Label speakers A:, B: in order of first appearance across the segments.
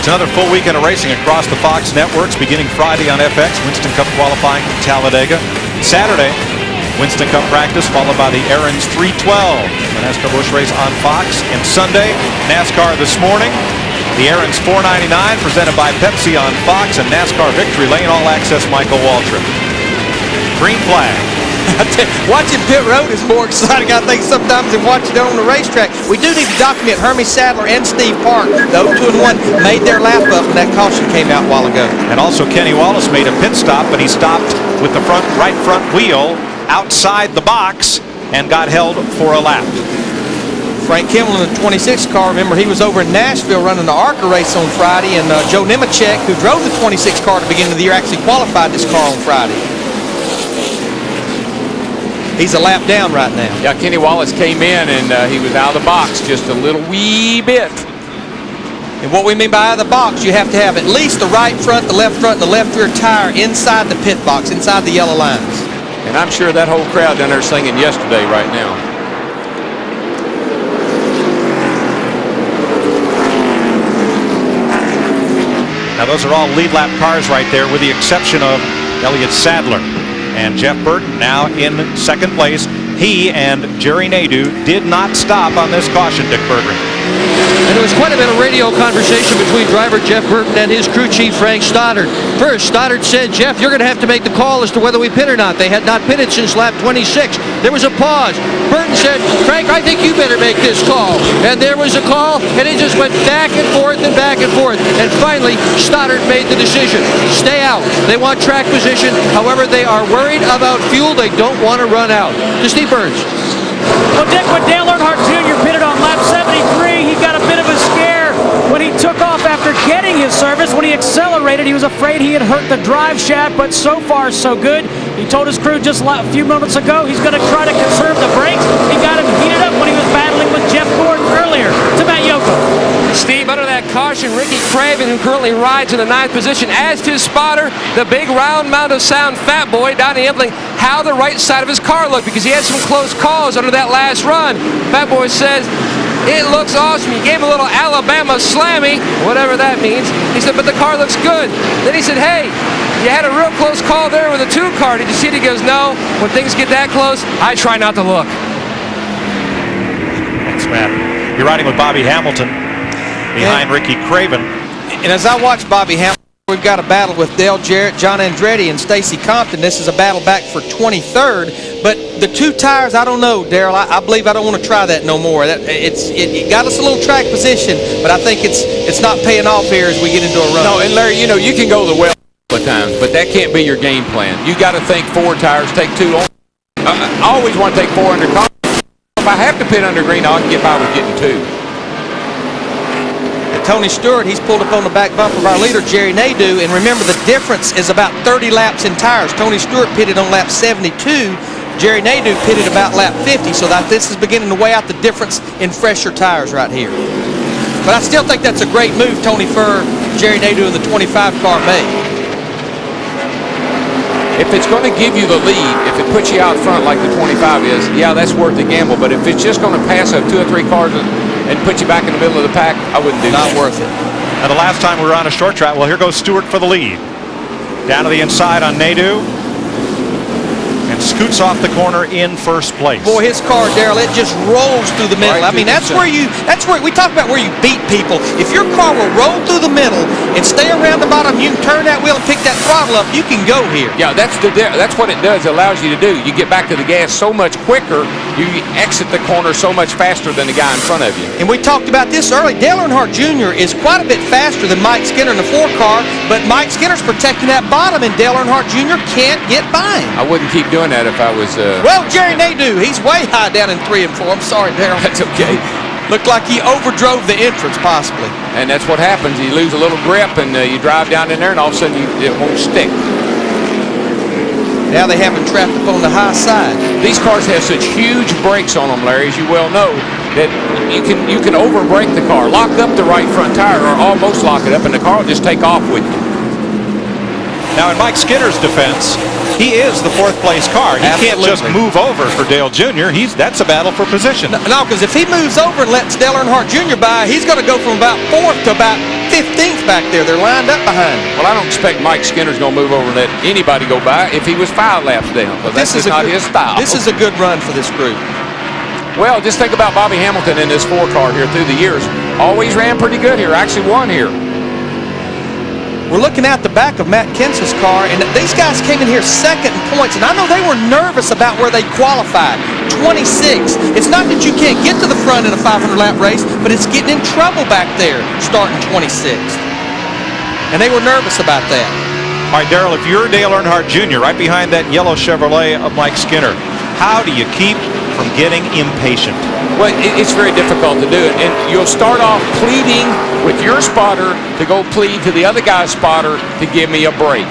A: It's another full weekend of racing across the Fox networks, beginning Friday on FX, Winston Cup qualifying from Talladega. Saturday, Winston Cup practice, followed by the Aaron's 312, the NASCAR Busch Race on Fox. And Sunday, NASCAR This Morning, the Aaron's 499, presented by Pepsi on Fox, and NASCAR Victory Lane, All Access, Michael Waltrip. Green flag.
B: Watching pit road is more exciting, I think, sometimes than watching it on the racetrack. We do need to document Hermie Sadler and Steve Park. Those 2 and 1 made their lap up when that caution came out a while ago.
A: And also Kenny Wallace made a pit stop, but he stopped with the right front wheel outside the box and got held for a lap.
B: Frank Kimmel in the 26 car, remember he was over in Nashville running the ARCA race on Friday, and Joe Nemechek, who drove the 26 car at the beginning of the year, actually qualified this car on Friday. He's a lap down right now.
C: Yeah, Kenny Wallace came in and he was out of the box just a little wee bit.
B: And what we mean by out of the box, you have to have at least the right front, the left rear tire inside the pit box, inside the yellow lines.
C: And I'm sure that whole crowd down there singing Yesterday right now.
A: Now those are all lead lap cars right there, with the exception of Elliott Sadler. And Jeff Burton now in second place. He and Jerry Nadeau did not stop on this caution, Dick Berggren.
D: And there was quite a bit of radio conversation between driver Jeff Burton and his crew chief, Frank Stoddard. First, Stoddard said, Jeff, you're going to have to make the call as to whether we pit or not. They had not pitted since lap 26. There was a pause. Burton said, Frank, I think you better make this call. And there was a call, and it just went back and forth and back and forth. And finally, Stoddard made the decision. Stay out. They want track position. However, they are worried about fuel. They don't want to run out. To Steve Burns.
E: Well, Dick, when Dale Earnhardt Jr. pitted on lap 73, he got a bit of a scare when he took off after getting his service. When he accelerated, he was afraid he had hurt the drive shaft, but so far, so good. He told his crew just a few moments ago he's going to try to conserve the brakes. He got him heated up when he was battling with Jeff Gordon earlier. To Matt Yoko.
F: Steve, under that caution, Ricky Craven, who currently rides in the 9th position, as his spotter, the big round mound of sound Fat Boy, Donnie Ebling, how the right side of his car looked, because he had some close calls under that last run. Fat Boy says, it looks awesome. He gave a little Alabama slammy, whatever that means. He said, but the car looks good. Then he said, hey, you had a real close call there with a 2 car. Did you see it? He goes, no. When things get that close, I try not to look.
A: Thanks, Matt. You're riding with Bobby Hamilton behind Ricky Craven.
B: And as I watch Bobby Hamilton, we've got a battle with Dale Jarrett, John Andretti, and Stacy Compton. This is a battle back for 23rd. But the 2 tires, I don't know, Darrell. I believe I don't want to try that no more. It got us a little track position, but I think it's not paying off here as we get into a run.
C: No, and Larry, you know, you can go the well of times, but that can't be your game plan. You got to think 4 tires, take 2 on. I always want to take 4 under car. If I have to pit under green, I can get by with getting 2.
B: Tony Stewart, he's pulled up on the back bumper of our leader, Jerry Nadeau, and remember the difference is about 30 laps in tires. Tony Stewart pitted on lap 72. Jerry Nadeau pitted about lap 50, so that this is beginning to weigh out the difference in fresher tires right here. But I still think that's a great move Tony Furr, Jerry Nadeau, and the 25 car made.
C: If it's going to give you the lead, if it puts you out front like the 25 is, yeah, that's worth the gamble. But if it's just going to pass up 2 or 3 cars and put you back in the middle of the pack, I wouldn't do that.
B: Not worth it.
A: Now, the last time we were on a short track, well, here goes Stewart for the lead. Down to the inside on Nadeau. And scoots off the corner in first place.
B: Boy, his car, Darrell, it just rolls through the middle.
C: Right,
B: I mean, that's where we talk about where you beat people. If your car will roll through the middle and stay around the bottom, you can turn that wheel and pick that throttle up, you can go here.
C: Yeah, that's what it does. It allows you to do. You get back to the gas so much quicker. You exit the corner so much faster than the guy in front of you.
B: And we talked about this early. Dale Earnhardt Jr. is quite a bit faster than Mike Skinner in the 4 car, but Mike Skinner's protecting that bottom, and Dale Earnhardt Jr. can't get by him.
C: I wouldn't keep doing that if I was...
B: Well, Jerry Nadeau, he's way high down in 3 and 4. I'm sorry, Darrell.
C: That's okay.
B: Looked like he overdrove the entrance, possibly.
C: And that's what happens. You lose a little grip, and you drive down in there, and all of a sudden it won't stick.
B: Now they have him trapped up on the high side.
C: These cars have such huge brakes on them, Larry, as you well know, that you can over-brake the car. Lock up the right front tire, or almost lock it up, and the car will just take off with you.
A: Now, in Mike Skinner's defense, he is the 4th place car. He can't just move over for Dale Jr. That's a battle for position.
B: No, because if he moves over and lets Dale Earnhardt Jr. by, he's going to go from about 4th to about 15th back there. They're lined up behind him.
C: Well, I don't expect Mike Skinner's going to move over and let anybody go by if he was 5 laps down. But this is not his style.
B: This is a good run for this group.
C: Well, just think about Bobby Hamilton in this 4-car here through the years. Always ran pretty good here. Actually won here.
B: We're looking at the back of Matt Kence's car, and these guys came in here second in points, and I know they were nervous about where they qualified. 26. It's not that you can't get to the front in a 500-lap race, but it's getting in trouble back there starting 26th. And they were nervous about that.
A: All right, Darrell, if you're Dale Earnhardt Jr. right behind that yellow Chevrolet of Mike Skinner, how do you keep from getting impatient?
C: Well, it's very difficult to do it, and you'll start off pleading with your spotter to go plead to the other guy's spotter to give me a break.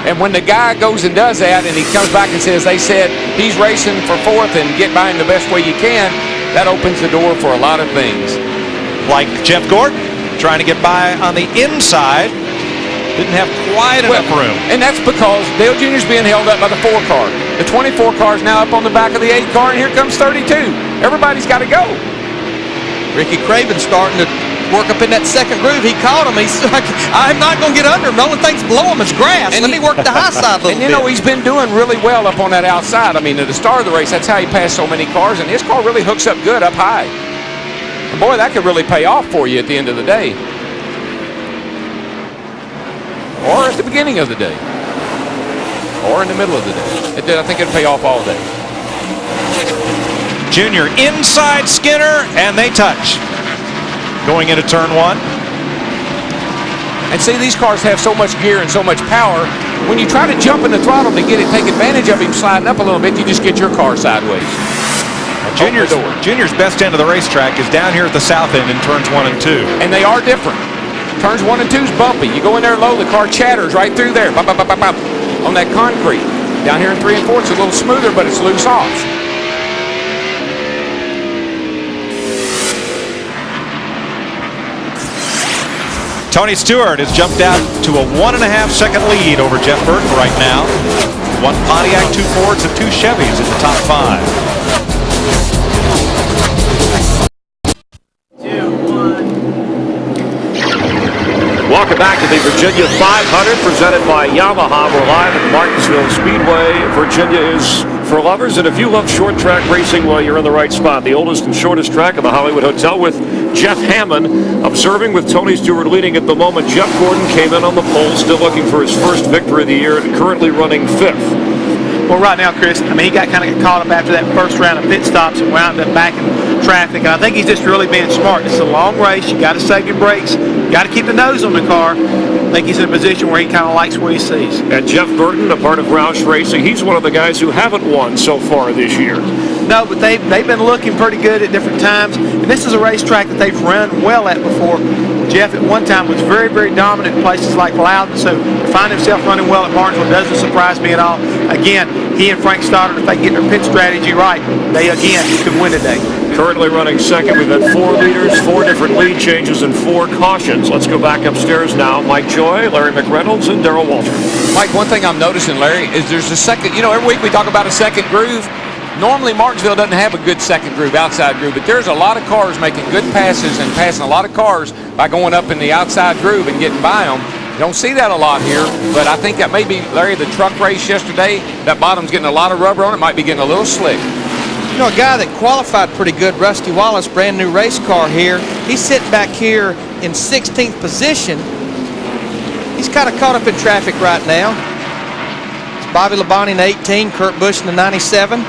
C: And when the guy goes and does that, and he comes back and says, they said he's racing for 4th and get by him the best way you can, that opens the door for a lot of things.
A: Like Jeff Gordon trying to get by on the inside. Didn't have quite enough room.
C: And that's because Dale Jr.'s being held up by the 4-car. The 24 car is now up on the back of the 8-car, and here comes 32. Everybody's got to go.
B: Ricky Craven's starting to work up in that second groove. He caught him. He's like, I'm not going to get under him. The only thing's below him is grass. And let me work the high side a little bit.
C: And, you know, he's been doing really well up on that outside. I mean, at the start of the race, that's how he passed so many cars, and his car really hooks up good up high. And, boy, that could really pay off for you at the end of the day. Or at the beginning of the day. Or in the middle of the day. I think it'll pay off all day.
A: Junior inside Skinner, and they touch. Going into turn 1.
C: And see, these cars have so much gear and so much power. When you try to jump in the throttle to get it, take advantage of him sliding up a little bit, you just get your car sideways.
A: Junior's best end of the racetrack is down here at the south end in turns 1 and 2.
C: And they are different. Turns 1 and 2 is bumpy. You go in there low, the car chatters right through there. Bop, bop, bop, bop, bop, on that concrete. Down here in 3 and 4, it's a little smoother, but it's loose off.
A: Tony Stewart has jumped out to a 1.5-second lead over Jeff Burton right now. 1 Pontiac, 2 Fords, and 2 Chevys in the top 5.
G: Welcome back to the Virginia 500, presented by Yamaha. We're live at Martinsville Speedway. Virginia is for lovers, and if you love short track racing, well, you're in the right spot. The oldest and shortest track of the Hollywood Hotel with Jeff Hammond observing with Tony Stewart leading at the moment. Jeff Gordon came in on the pole, still looking for his first victory of the year, and currently running 5th.
H: Well, right now, Chris, I mean, he got kind of caught up after that first round of pit stops and wound up back in traffic. And I think he's just really being smart. It's a long race. You got to save your brakes. You got to keep the nose on the car. I think he's in a position where he kind of likes what he sees.
G: And Jeff Burton, a part of Roush Racing, he's one of the guys who haven't won so far this year.
H: No, but they've been looking pretty good at different times. And this is a racetrack that they've run well at before. Jeff at one time was very, very dominant in places like Loudon, so to find himself running well at Martinsville doesn't surprise me at all. Again, he and Frank Stoddard, if they get their pit strategy right, they again could win today.
G: Currently running second. We've had 4 leaders, 4 different lead changes, and 4 cautions. Let's go back upstairs now. Mike Joy, Larry McReynolds, and Darrell Walter.
C: Mike, one thing I'm noticing, Larry, is there's a second, you know, every week we talk about a second groove. Normally, Martinsville doesn't have a good second groove, outside groove, but there's a lot of cars making good passes and passing a lot of cars by going up in the outside groove and getting by them. You don't see that a lot here, but I think that maybe, Larry, the truck race yesterday, that bottom's getting a lot of rubber on it, might be getting a little slick.
B: You know, a guy that qualified pretty good, Rusty Wallace, brand new race car here. He's sitting back here in 16th position. He's kind of caught up in traffic right now. It's Bobby Labonte in the 18, Kurt Busch in the 97.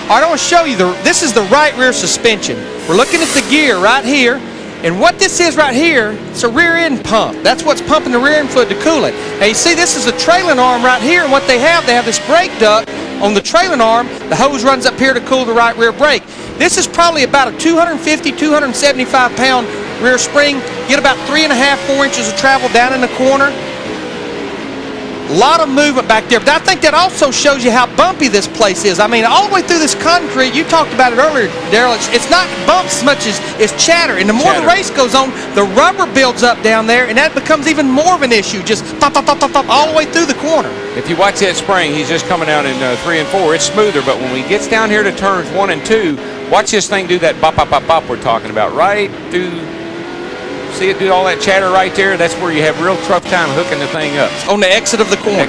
B: All right, I want to show you, this is the right rear suspension. We're looking at the gear right here, and what this is right here, it's a rear end pump. That's what's pumping the rear end fluid to cool it. Now you see this is a trailing arm right here, and what they have this brake duct on the trailing arm. The hose runs up here to cool the right rear brake. This is probably about a 250, 275 pound rear spring. Get about 3.5, 4 inches of travel down in the corner. A lot of movement back there, but I think that also shows you how bumpy this place is. I mean, all the way through this concrete, you talked about it earlier, Darrell, it's not bumps as much as it's chatter. And the more the race goes on, the rubber builds up down there, and that becomes even more of an issue, just pop, pop, pop, pop, pop, all the way through the corner.
C: If you watch that spring, he's just coming out in 3 and 4. It's smoother, but when he gets down here to turns 1 and 2, watch this thing do that bop, bop, bop, bop we're talking about, right through See it do all that chatter right there? That's where you have real tough time hooking the thing up.
B: On the exit of the corner.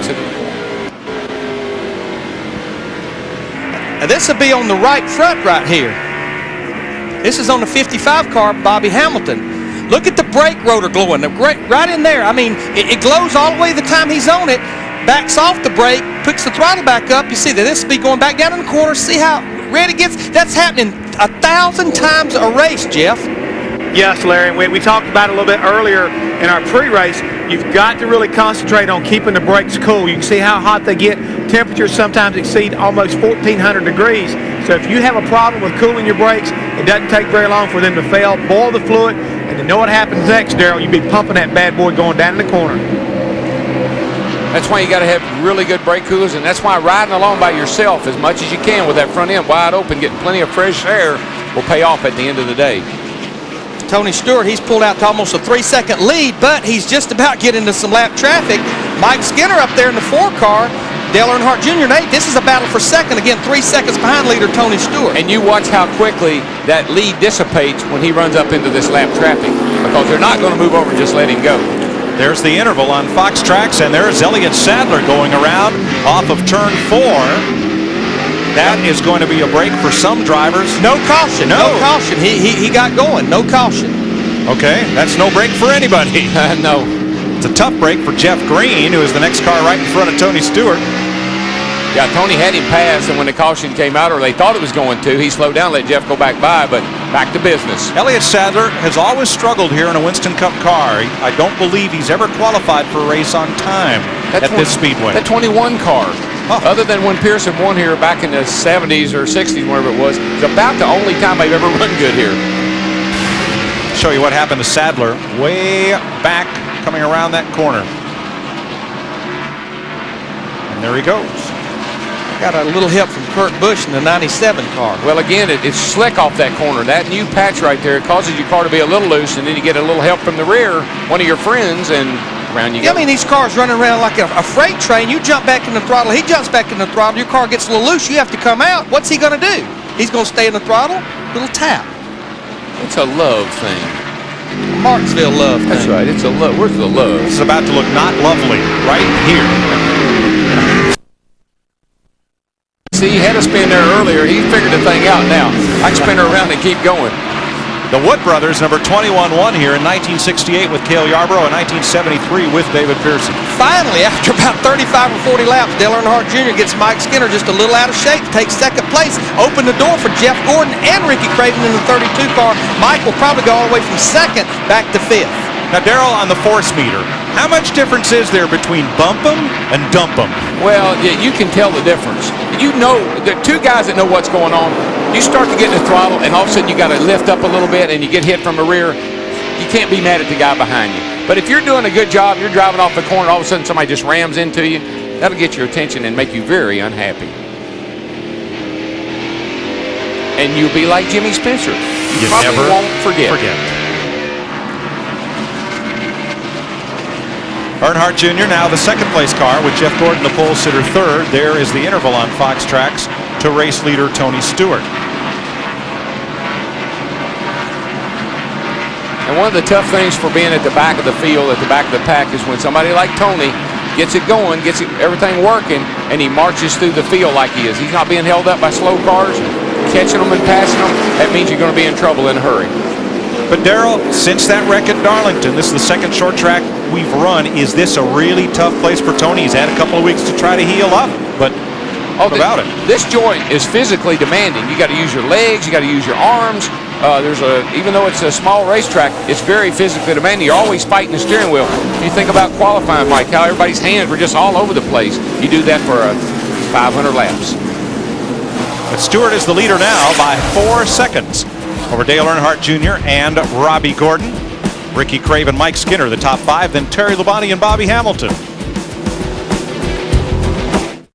B: Now this will be on the right front right here. This is on the 55 car, Bobby Hamilton. Look at the brake rotor glowing, right in there. I mean, it glows all the way the time he's on it, backs off the brake, puts the throttle back up. You see that this will be going back down in the corner. See how red it gets? That's happening 1,000 times a race, Jeff.
H: Yes, Larry, we talked about it a little bit earlier in our pre-race. You've got to really concentrate on keeping the brakes cool. You can see how hot they get. Temperatures sometimes exceed almost 1,400 degrees. So if you have a problem with cooling your brakes, it doesn't take very long for them to fail. Boil the fluid, and you know what happens next, Darrell. You'll be pumping that bad boy going down in the corner.
C: That's why you got to have really good brake coolers, and that's why riding along by yourself as much as you can with that front end wide open, getting plenty of fresh air, will pay off at the end of the day.
B: Tony Stewart, he's pulled out to almost a 3-second lead, but he's just about getting into some lap traffic. Mike Skinner up there in the 4 car. Dale Earnhardt Jr. Nate, this is a battle for second. Again, 3 seconds behind leader Tony Stewart.
C: And you watch how quickly that lead dissipates when he runs up into this lap traffic, because they're not going to move over and just let him go.
A: There's the interval on Fox Tracks, and there's Elliott Sadler going around off of turn 4. That is going to be a break for some drivers.
B: No caution. No caution. He got going. No caution.
A: Okay, that's no break for anybody.
C: No.
A: It's a tough break for Jeff Green, who is the next car right in front of Tony Stewart.
C: Yeah, Tony had him pass, and when the caution came out, or they thought it was going to, he slowed down, let Jeff go back by, but back to business.
A: Elliott Sadler has always struggled here in a Winston Cup car. I don't believe he's ever qualified for a race on time at this speedway.
C: That 21 car, other than when Pearson won here back in the 70s or 60s, wherever it was, it's about the only time they've ever run good here.
A: Show you what happened to Sadler way back coming around that corner. And there he goes.
B: Got a little help from Kurt Busch in the 97 car.
C: Well, again, it's slick off that corner. That new patch right there causes your car to be a little loose, and then you get a little help from the rear, one of your friends, and around you go.
B: I mean, these cars running around like a freight train. You jump back in the throttle, he jumps back in the throttle, your car gets a little loose, you have to come out. What's he going to do? He's going to stay in the throttle? Little tap.
C: It's a love thing.
B: Martinsville love thing.
C: That's right. It's a love. Where's the love?
A: This is about to look not lovely right here.
C: See, he had a spin there earlier. He figured the thing out now. I can spin her around and keep going.
A: The Wood brothers, number 21 won here in 1968 with Cale Yarborough and 1973 with David Pearson.
B: Finally, after about 35 or 40 laps, Dale Earnhardt Jr. gets Mike Skinner just a little out of shape, takes second place, open the door for Jeff Gordon and Ricky Craven in the 32 car. Mike will probably go all the way from second back to fifth.
A: Now, Darrell, on the force meter, how much difference is there between bump 'em and dump 'em?
C: Well, yeah, you can tell the difference. You know, there are two guys that know what's going on. You start to get in the throttle, and all of a sudden you got to lift up a little bit, and you get hit from the rear. You can't be mad at the guy behind you. But if you're doing a good job, you're driving off the corner, all of a sudden somebody just rams into you, that'll get your attention and make you very unhappy. And you'll be like Jimmy Spencer. You probably
A: never
C: won't forget.
A: Earnhardt Jr. now the second place car with Jeff Gordon, the pole sitter, third. There is the interval on Fox Tracks to race leader Tony Stewart.
C: And one of the tough things for being at the back of the field, at the back of the pack, is when somebody like Tony gets it going, gets everything working, and he marches through the field like he is. He's not being held up by slow cars, catching them and passing them. That means you're going to be in trouble in a hurry.
A: But Darrell, since that wreck at Darlington, this is the second short track we've run. Is this a really tough place for Tony? He's had a couple of weeks to try to heal up, but what about it?
C: This joint is physically demanding. You got to use your legs, you got to use your arms. Even though it's a small racetrack, it's very physically demanding. You're always fighting the steering wheel. You think about qualifying, Mike, how everybody's hands were just all over the place. You do that for 500 laps.
A: But Stewart is the leader now by 4 seconds over Dale Earnhardt Jr. and Robbie Gordon. Ricky Craven, Mike Skinner, the top 5, then Terry Labonte and Bobby Hamilton.